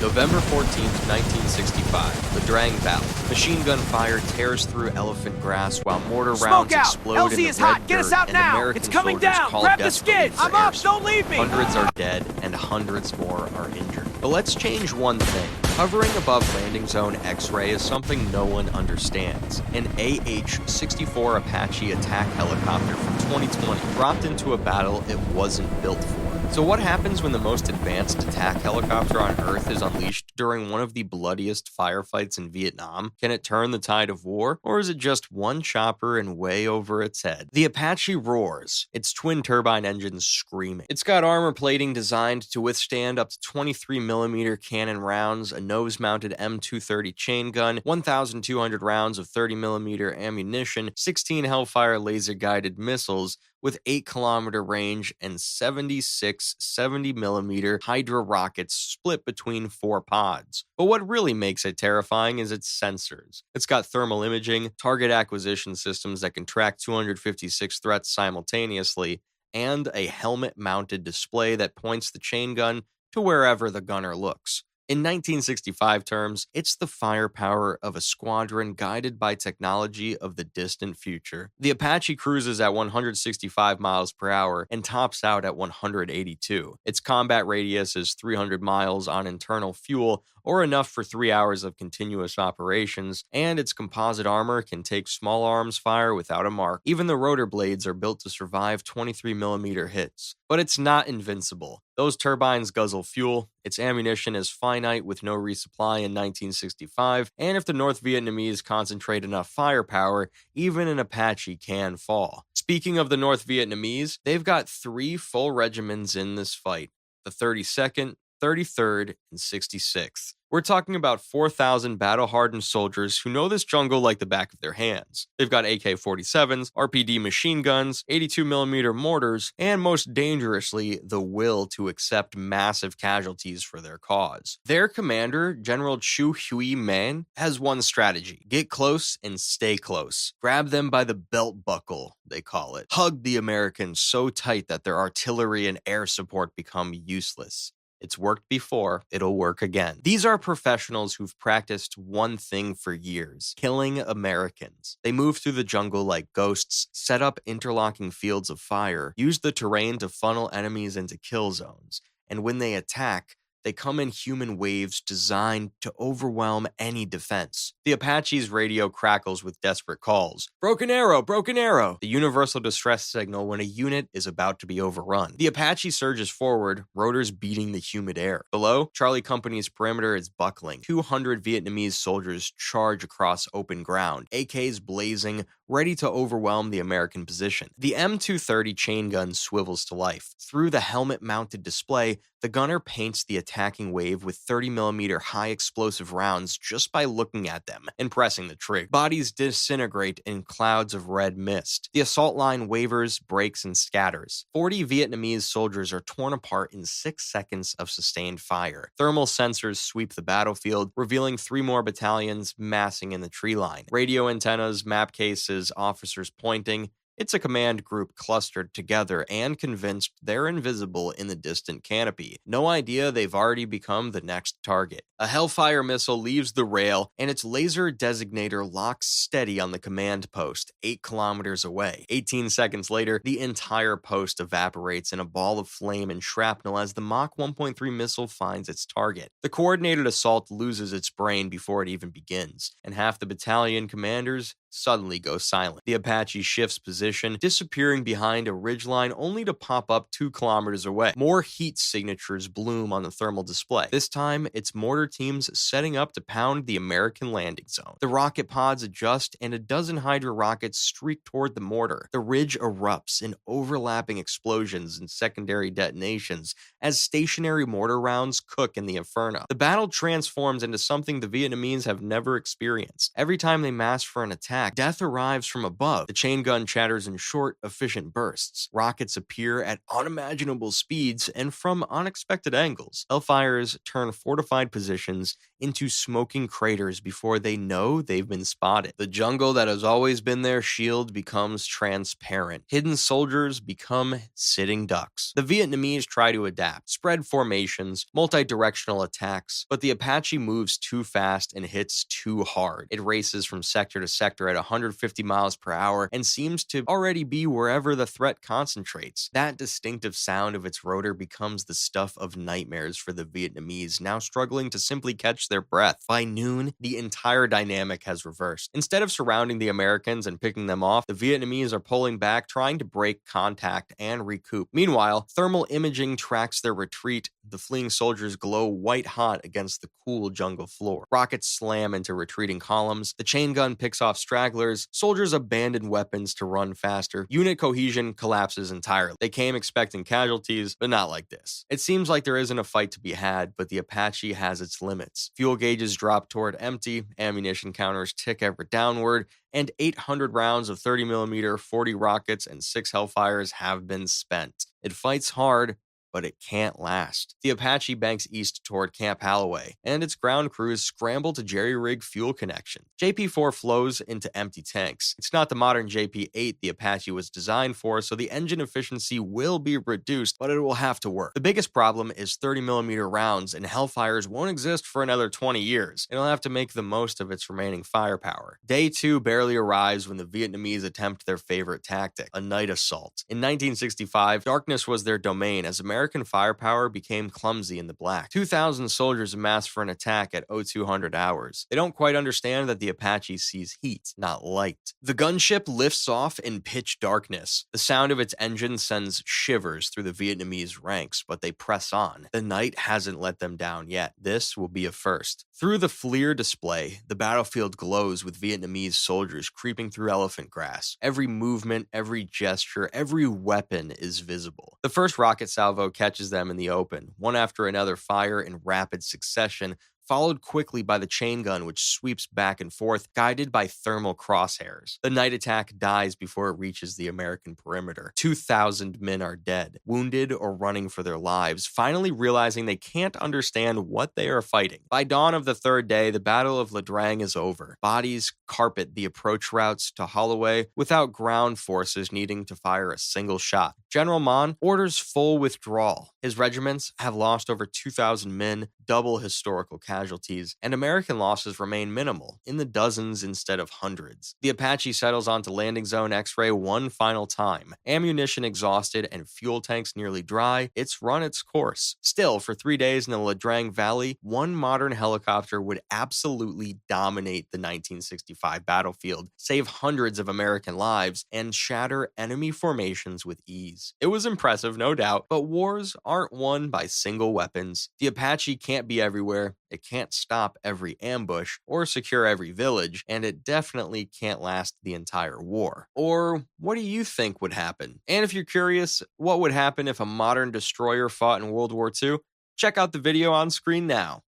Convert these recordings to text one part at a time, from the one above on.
November 14th, 1965, the Drang Valley. Machine gun fire tears through elephant grass while mortar rounds explode in the red hot. Get dirt, us out and now. American It's coming soldiers down. call Grab the desperately skids. for I'm up. air Don't support. leave me. Hundreds are dead, and hundreds more are injured. But let's change one thing. Hovering above landing zone X-ray is something no one understands. An AH-64 Apache attack helicopter from 2020 dropped into a battle it wasn't built for. So what happens when the most advanced attack helicopter on Earth is unleashed during one of the bloodiest firefights in Vietnam? Can it turn the tide of war, or is it just one chopper and way over its head? The Apache roars, its twin turbine engines screaming. It's got armor plating designed to withstand up to 23mm cannon rounds, a nose-mounted M230 chain gun, 1,200 rounds of 30mm ammunition, 16 Hellfire laser-guided missiles, with 8-kilometer range and 76 70mm Hydra rockets split between 4 pods. But what really makes it terrifying is its sensors. It's got thermal imaging, target acquisition systems that can track 256 threats simultaneously, and a helmet-mounted display that points the chain gun to wherever the gunner looks. In 1965 terms, it's the firepower of a squadron guided by technology of the distant future. The Apache cruises at 165 miles per hour and tops out at 182. Its combat radius is 300 miles on internal fuel, or enough for 3 hours of continuous operations, and its composite armor can take small arms fire without a mark. Even the rotor blades are built to survive 23mm hits. But it's not invincible. Those turbines guzzle fuel, its ammunition is finite with no resupply in 1965, and if the North Vietnamese concentrate enough firepower, even an Apache can fall. Speaking of the North Vietnamese, they've got 3 full regiments in this fight: the 32nd, 33rd, and 66th. We're talking about 4,000 battle-hardened soldiers who know this jungle like the back of their hands. They've got AK-47s, RPD machine guns, 82mm mortars, and most dangerously, the will to accept massive casualties for their cause. Their commander, General Chu Huy Man, has one strategy: get close and stay close. Grab them by the belt buckle, they call it. Hug the Americans so tight that their artillery and air support become useless. It's worked before, it'll work again. These are professionals who've practiced one thing for years: killing Americans. They move through the jungle like ghosts, set up interlocking fields of fire, use the terrain to funnel enemies into kill zones, and when they attack, they come in human waves designed to overwhelm any defense. The Apache's radio crackles with desperate calls. Broken arrow, broken arrow! The universal distress signal when a unit is about to be overrun. The Apache surges forward, rotors beating the humid air. Below, Charlie Company's perimeter is buckling. 200 Vietnamese soldiers charge across open ground, AKs blazing, ready to overwhelm the American position. The M230 chain gun swivels to life. Through the helmet-mounted display, the gunner paints the attacking wave with 30mm high-explosive rounds just by looking at them and pressing the trigger. Bodies disintegrate in clouds of red mist. The assault line wavers, breaks, and scatters. 40 Vietnamese soldiers are torn apart in 6 seconds of sustained fire. Thermal sensors sweep the battlefield, revealing 3 more battalions massing in the tree line. Radio antennas, map cases, officers pointing. It's a command group clustered together and convinced they're invisible in the distant canopy. No idea they've already become the next target. A Hellfire missile leaves the rail, and its laser designator locks steady on the command post, 8 kilometers away. 18 seconds later, the entire post evaporates in a ball of flame and shrapnel as the Mach 1.3 missile finds its target. The coordinated assault loses its brain before it even begins, and half the battalion commanders suddenly go silent. The Apache shifts position, disappearing behind a ridgeline only to pop up 2 kilometers away. More heat signatures bloom on the thermal display. This time, it's mortar teams setting up to pound the American landing zone. The rocket pods adjust, and a dozen Hydra rockets streak toward the mortar. The ridge erupts in overlapping explosions and secondary detonations as stationary mortar rounds cook in the inferno. The battle transforms into something the Vietnamese have never experienced. Every time they mass for an attack, attack, death arrives from above. The chain gun chatters in short, efficient bursts. Rockets appear at unimaginable speeds and from unexpected angles. Hellfires turn fortified positions into smoking craters before they know they've been spotted. The jungle that has always been their shield becomes transparent. Hidden soldiers become sitting ducks. The Vietnamese try to adapt, spread formations, multi-directional attacks, but the Apache moves too fast and hits too hard. It races from sector to sector at 150 miles per hour and seems to already be wherever the threat concentrates. That distinctive sound of its rotor becomes the stuff of nightmares for the Vietnamese, now struggling to simply catch their breath. By noon, the entire dynamic has reversed. Instead of surrounding the Americans and picking them off, the Vietnamese are pulling back, trying to break contact and recoup. Meanwhile, thermal imaging tracks their retreat. The fleeing soldiers glow white hot against the cool jungle floor. Rockets slam into retreating columns. The chain gun picks off stragglers. Soldiers abandon weapons to run faster. Unit cohesion collapses entirely. They came expecting casualties, but not like this. It seems like there isn't a fight to be had, but the Apache has its limits. Fuel gauges drop toward empty, ammunition counters tick ever downward, and 800 rounds of 30mm, 40 rockets, and 6 Hellfires have been spent. It fights hard, but it can't last. The Apache banks east toward Camp Halloway, and its ground crews scramble to jerry-rig fuel connection. JP-4 flows into empty tanks. It's not the modern JP-8 the Apache was designed for, so the engine efficiency will be reduced, but it will have to work. The biggest problem is 30mm rounds, and Hellfires won't exist for another 20 years. It'll have to make the most of its remaining firepower. Day 2 barely arrives when the Vietnamese attempt their favorite tactic, a night assault. In 1965, darkness was their domain as American firepower became clumsy in the black. 2,000 soldiers amassed for an attack at 0200 hours. They don't quite understand that the Apache sees heat, not light. The gunship lifts off in pitch darkness. The sound of its engine sends shivers through the Vietnamese ranks, but they press on. The night hasn't let them down yet. This will be a first. Through the FLIR display, the battlefield glows with Vietnamese soldiers creeping through elephant grass. Every movement, every gesture, every weapon is visible. The first rocket salvo catches them in the open. One after another fire in rapid succession, followed quickly by the chain gun, which sweeps back and forth, guided by thermal crosshairs. The night attack dies before it reaches the American perimeter. 2,000 men are dead, wounded or running for their lives, finally realizing they can't understand what they are fighting. By dawn of the third day, the Battle of Ia Drang is over. Bodies carpet the approach routes to Holloway without ground forces needing to fire a single shot. General Mon orders full withdrawal. His regiments have lost over 2,000 men, double historical casualties, and American losses remain minimal, in the dozens instead of hundreds. The Apache settles onto landing zone X-ray one final time. Ammunition exhausted and fuel tanks nearly dry, it's run its course. Still, for 3 days in the Ia Drang Valley, one modern helicopter would absolutely dominate the 1965 battlefield, save hundreds of American lives, and shatter enemy formations with ease. It was impressive, no doubt, but wars aren't won by single weapons. The Apache can't be everywhere, it can't stop every ambush or secure every village, and it definitely can't last the entire war. Or what do you think would happen? And if you're curious, what would happen if a modern destroyer fought in World War II? Check out the video on screen now.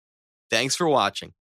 Thanks for watching.